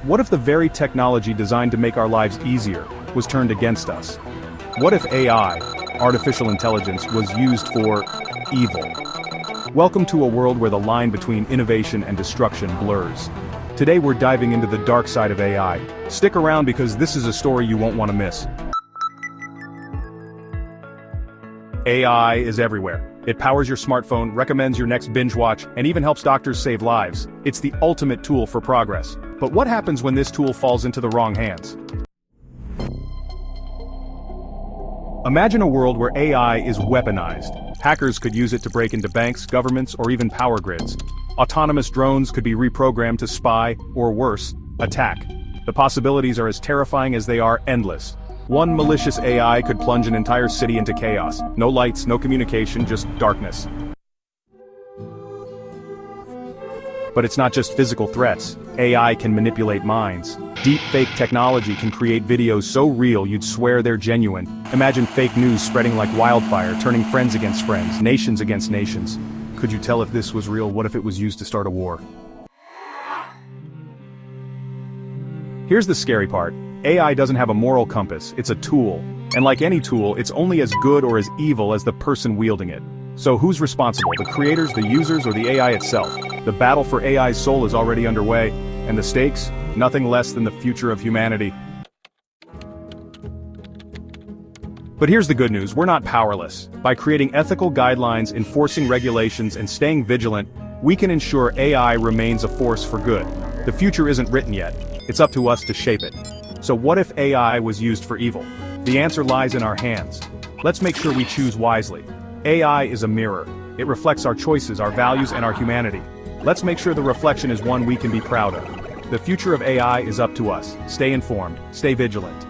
What if the very technology designed to make our lives easier was turned against us? What if AI, artificial intelligence, was used for evil? Welcome to a world where the line between innovation and destruction blurs. Today we're diving into the dark side of AI. Stick around because this is a story you won't want to miss. AI is everywhere. It powers your smartphone, recommends your next binge watch, and even helps doctors save lives. It's the ultimate tool for progress. But what happens when this tool falls into the wrong hands? Imagine a world where AI is weaponized. Hackers could use it to break into banks, governments, or even power grids. Autonomous drones could be reprogrammed to spy, or worse, attack. The possibilities are as terrifying as they are endless. One malicious AI could plunge an entire city into chaos. No lights, no communication, just darkness. But it's not just physical threats. AI can manipulate minds. Deepfake technology can create videos so real you'd swear they're genuine. Imagine fake news spreading like wildfire, turning friends against friends, nations against nations. Could you tell if this was real? What if it was used to start a war? Here's the scary part. AI doesn't have a moral compass, it's a tool. And like any tool, it's only as good or as evil as the person wielding it. So who's responsible, the creators, the users, or the AI itself? The battle for AI's soul is already underway, and the stakes? Nothing less than the future of humanity. But here's the good news, we're not powerless. By creating ethical guidelines, enforcing regulations, and staying vigilant, we can ensure AI remains a force for good. The future isn't written yet. It's up to us to shape it. So what if AI was used for evil? The answer lies in our hands. Let's make sure we choose wisely. AI is a mirror. It reflects our choices, our values, and our humanity. Let's make sure the reflection is one we can be proud of. The future of AI is up to us. Stay informed, stay vigilant.